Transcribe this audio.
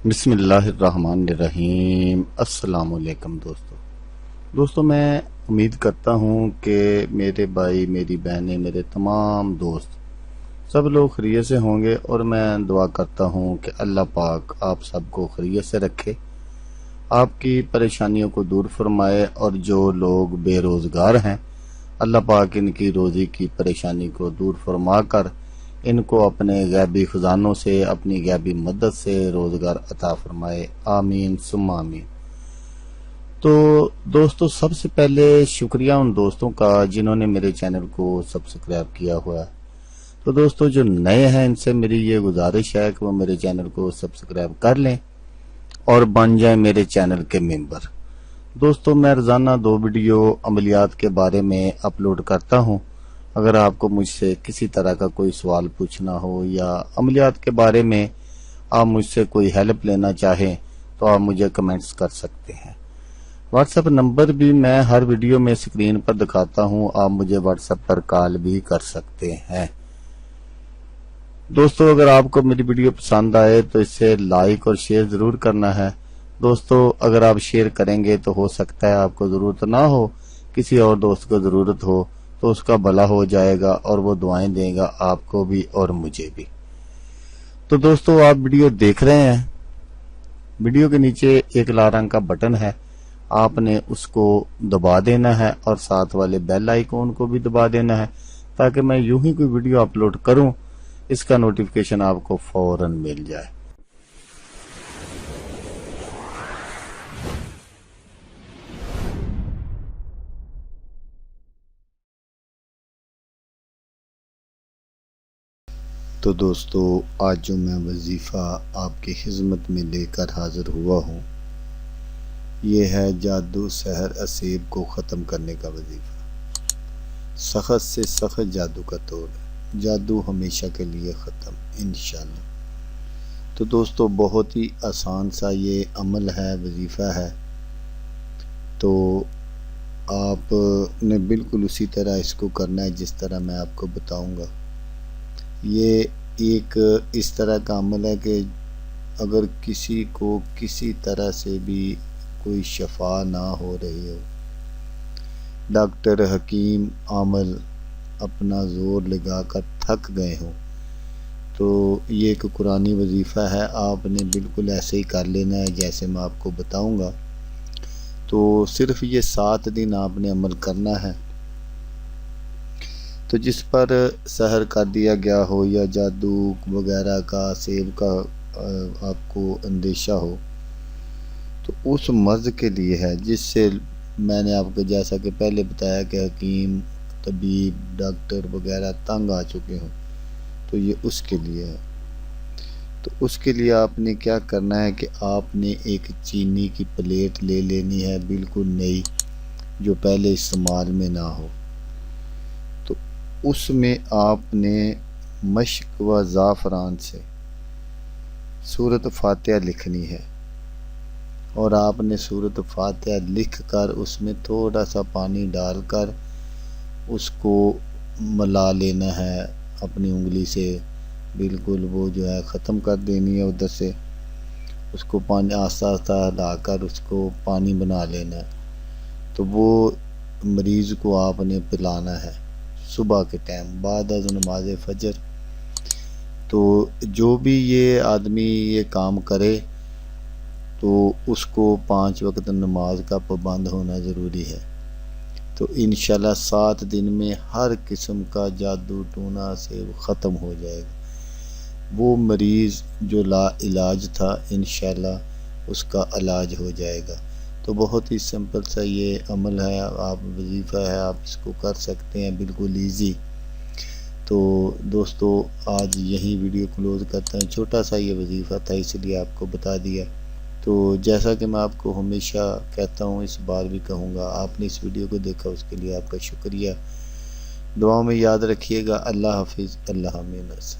بسم اللہ الرحمن الرحیم۔ السلام علیکم دوستو میں امید کرتا ہوں کہ میرے بھائی، میری بہنیں، میرے تمام دوست سب لوگ خیریت سے ہوں گے، اور میں دعا کرتا ہوں کہ اللہ پاک آپ سب کو خیریت سے رکھے، آپ کی پریشانیوں کو دور فرمائے، اور جو لوگ بے روزگار ہیں اللہ پاک ان کی روزی کی پریشانی کو دور فرما کر ان کو اپنے غیبی خزانوں سے، اپنی غیبی مدد سے روزگار عطا فرمائے، آمین ثم آمین۔ تو دوستو، سب سے پہلے شکریہ ان دوستوں کا جنہوں نے میرے چینل کو سبسکرائب کیا ہوا ہے۔ تو دوستو جو نئے ہیں ان سے میری یہ گزارش ہے کہ وہ میرے چینل کو سبسکرائب کر لیں اور بن جائیں میرے چینل کے ممبر۔ دوستو میں روزانہ 2 ویڈیو عملیات کے بارے میں اپلوڈ کرتا ہوں۔ اگر آپ کو مجھ سے کسی طرح کا کوئی سوال پوچھنا ہو یا عملیات کے بارے میں آپ مجھ سے کوئی ہیلپ لینا چاہیں تو آپ مجھے کمنٹس کر سکتے ہیں۔ واٹس ایپ نمبر بھی میں ہر ویڈیو میں اسکرین پر دکھاتا ہوں، آپ مجھے واٹس ایپ پر کال بھی کر سکتے ہیں۔ دوستو اگر آپ کو میری ویڈیو پسند آئے تو اسے لائک اور شیئر ضرور کرنا ہے۔ دوستو اگر آپ شیئر کریں گے تو ہو سکتا ہے آپ کو ضرورت نہ ہو، کسی اور دوست کو ضرورت ہو تو اس کا بھلا ہو جائے گا اور وہ دعائیں دے گا آپ کو بھی اور مجھے بھی۔ تو دوستو آپ ویڈیو دیکھ رہے ہیں، ویڈیو کے نیچے ایک لال رنگ کا بٹن ہے، آپ نے اس کو دبا دینا ہے اور ساتھ والے بیل آئیکن کو بھی دبا دینا ہے تاکہ میں یوں ہی کوئی ویڈیو اپلوڈ کروں اس کا نوٹیفیکیشن آپ کو فوراً مل جائے۔ تو دوستو آج جو میں وظیفہ آپ کی خدمت میں لے کر حاضر ہوا ہوں یہ ہے جادو سحر اسیب کو ختم کرنے کا وظیفہ۔ سخت سے سخت جادو کا توڑ، جادو ہمیشہ کے لیے ختم انشاءاللہ۔ تو دوستو بہت ہی آسان سا یہ عمل ہے، وظیفہ ہے، تو آپ نے بالکل اسی طرح اس کو کرنا ہے جس طرح میں آپ کو بتاؤں گا۔ یہ ایک اس طرح کا عمل ہے کہ اگر کسی کو کسی طرح سے بھی کوئی شفا نہ ہو رہی ہو، ڈاکٹر حکیم عامل اپنا زور لگا کر تھک گئے ہوں، تو یہ ایک قرآنی وظیفہ ہے، آپ نے بالکل ایسے ہی کر لینا ہے جیسے میں آپ کو بتاؤں گا۔ تو صرف یہ 7 دن آپ نے عمل کرنا ہے۔ تو جس پر سحر کر دیا گیا ہو یا جادو وغیرہ کا، سیب کا آپ کو اندیشہ ہو، تو اس مرض کے لیے ہے جس سے میں نے آپ کو جیسا کہ پہلے بتایا کہ حکیم، طبیب، ڈاکٹر وغیرہ تنگ آ چکے ہوں، تو یہ اس کے لیے ہے۔ تو اس کے لیے آپ نے کیا کرنا ہے کہ آپ نے ایک چینی کی پلیٹ لے لینی ہے، بالکل نئی، جو پہلے استعمال میں نہ ہو۔ تو اس میں آپ نے مشق و زعفران سے سورۃ فاتحہ لکھنی ہے، اور آپ نے سورۃ فاتحہ لکھ کر اس میں تھوڑا سا پانی ڈال کر اس کو ملا لینا ہے اپنی انگلی سے، بالکل وہ جو ہے ختم کر دینی ہے ادھر سے، اس کو پانی آہستہ آہستہ ہلا کر اس کو پانی بنا لینا ہے۔ تو وہ مریض کو آپ نے پلانا ہے صبح کے ٹائم بعد از نماز فجر۔ تو جو بھی یہ آدمی یہ کام کرے تو اس کو 5 وقت نماز کا پابند ہونا ضروری ہے۔ تو انشاءاللہ 7 دن میں ہر قسم کا جادو ٹونا سے ختم ہو جائے گا۔ وہ مریض جو لا علاج تھا انشاءاللہ اس کا علاج ہو جائے گا۔ تو بہت ہی سمپل سا یہ عمل ہے، آپ وظیفہ ہے، آپ اس کو کر سکتے ہیں بالکل ایزی۔ تو دوستو آج یہی ویڈیو کلوز کرتا ہوں، چھوٹا سا یہ وظیفہ تھا اس لیے آپ کو بتا دیا۔ تو جیسا کہ میں آپ کو ہمیشہ کہتا ہوں، اس بار بھی کہوں گا، آپ نے اس ویڈیو کو دیکھا اس کے لیے آپ کا شکریہ۔ دعاؤں میں یاد رکھیے گا۔ اللہ حافظ، اللہ حافظ۔